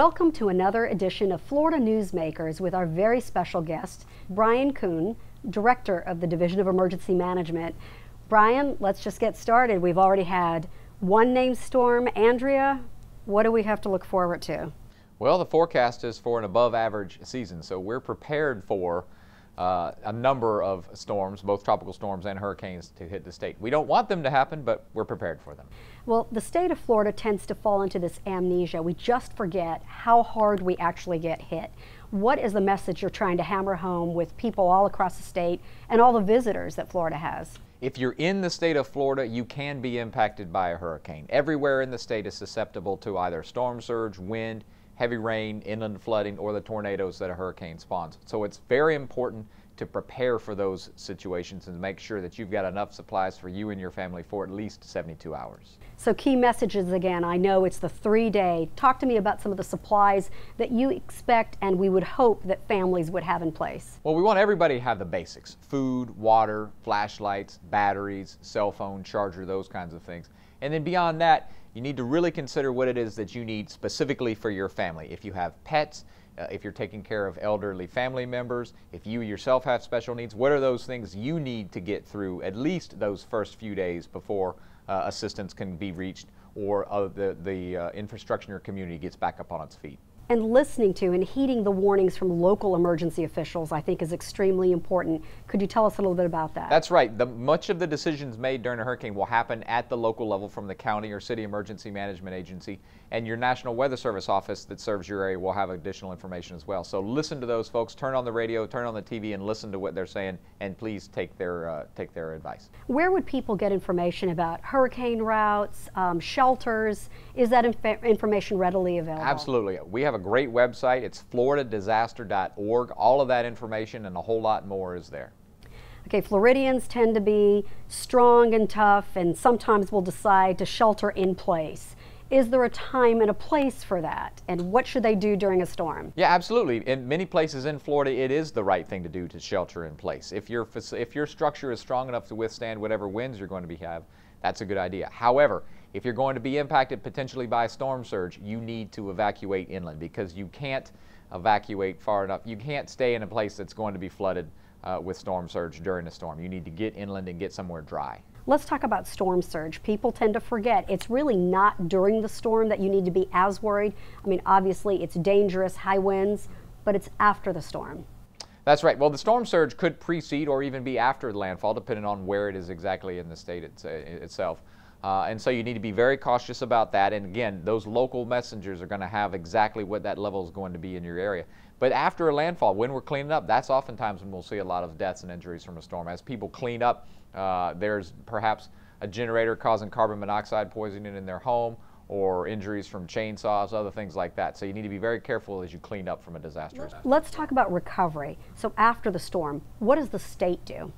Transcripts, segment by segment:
Welcome to another edition of Florida Newsmakers with our very special guest, Bryan Koon, Director of the Division of Emergency Management. Bryan, let's just get started. We've already had one named storm, Andrea. What do we have to look forward to? Well, the forecast is for an above average season, so we're prepared for a number of storms, both tropical storms and hurricanes, to hit the state. We don't want them to happen, but we're prepared for them. Well, the state of Florida tends to fall into this amnesia. We just forget how hard we actually get hit. What is the message you're trying to hammer home with people all across the state and all the visitors that Florida has? If you're in the state of Florida, you can be impacted by a hurricane. Everywhere in the state is susceptible to either storm surge, wind, heavy rain, inland flooding, or the tornadoes that a hurricane spawns. So it's very important to prepare for those situations and make sure that you've got enough supplies for you and your family for at least 72 hours. So key messages again, I know it's the 3-day. Talk to me about some of the supplies that you expect and we would hope that families would have in place. Well, we want everybody to have the basics: food, water, flashlights, batteries, cell phone, charger, those kinds of things. And then beyond that, you need to really consider what it is that you need specifically for your family. If you have pets, if you're taking care of elderly family members, if you yourself have special needs, what are those things you need to get through at least those first few days before assistance can be reached or the infrastructure in your community gets back up on its feet? And listening to and heeding the warnings from local emergency officials, I think, is extremely important. Could you tell us a little bit about that? That's right. Much of the decisions made during a hurricane will happen at the local level from the county or city emergency management agency, and your National Weather Service office that serves your area will have additional information as well. So listen to those folks. Turn on the radio, turn on the TV, and listen to what they're saying, and please take their advice. Where would people get information about hurricane routes, shelters? Is that information readily available? Absolutely. We have a great website. It's floridadisaster.org. All of that information and a whole lot more is there. Okay, Floridians tend to be strong and tough, and sometimes will decide to shelter in place. Is there a time and a place for that? And what should they do during a storm? Yeah, absolutely. In many places in Florida, it is the right thing to do to shelter in place. If your structure is strong enough to withstand whatever winds you're going to have, that's a good idea. However, if you're going to be impacted potentially by storm surge, you need to evacuate inland, because you can't evacuate far enough. You can't stay in a place that's going to be flooded with storm surge during a storm. You need to get inland and get somewhere dry. Let's talk about storm surge. People tend to forget it's really not during the storm that you need to be as worried. I mean, obviously it's dangerous, high winds, but it's after the storm. That's right. Well, the storm surge could precede or even be after the landfall, depending on where it is exactly in the state itself. And so you need to be very cautious about that. And again, those local messengers are going to have exactly what that level is going to be in your area. But after a landfall, when we're cleaning up, that's oftentimes when we'll see a lot of deaths and injuries from a storm. As people clean up, there's perhaps a generator causing carbon monoxide poisoning in their home, or injuries from chainsaws, other things like that. So you need to be very careful as you clean up from a disaster. Let's talk about recovery. So after the storm, what does the state do?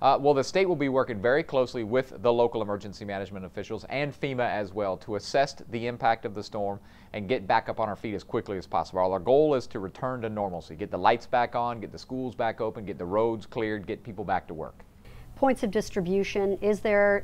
Well, the state will be working very closely with the local emergency management officials and FEMA as well to assess the impact of the storm and get back up on our feet as quickly as possible. Our goal is to return to normalcy, get the lights back on, get the schools back open, get the roads cleared, get people back to work. Points of distribution,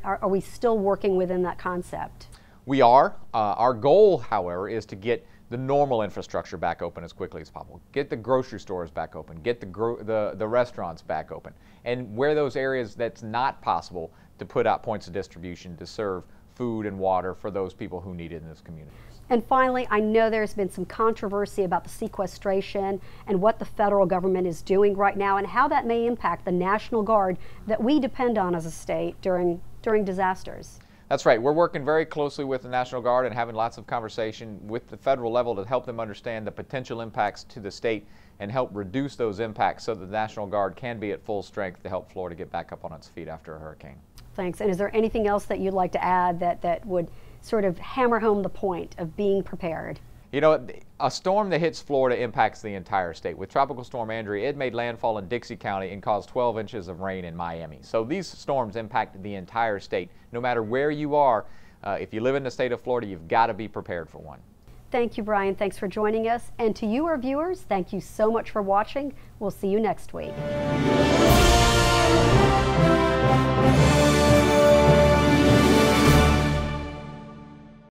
are we still working within that concept? We are. Our goal, however, is to get the normal infrastructure back open as quickly as possible. Get the grocery stores back open, get the restaurants back open, and where those areas that's not possible, to put out points of distribution to serve food and water for those people who need it in this community. And finally, I know there's been some controversy about the sequestration and what the federal government is doing right now and how that may impact the National Guard that we depend on as a state during disasters. That's right. We're working very closely with the National Guard and having lots of conversation with the federal level to help them understand the potential impacts to the state and help reduce those impacts so that the National Guard can be at full strength to help Florida get back up on its feet after a hurricane. Thanks. And is there anything else that you'd like to add that would sort of hammer home the point of being prepared? You know, a storm that hits Florida impacts the entire state. With Tropical Storm Andrea, it made landfall in Dixie County and caused 12 inches of rain in Miami. So these storms impact the entire state. No matter where you are, if you live in the state of Florida, you've got to be prepared for one. Thank you, Bryan. Thanks for joining us. And to you, our viewers, thank you so much for watching. We'll see you next week.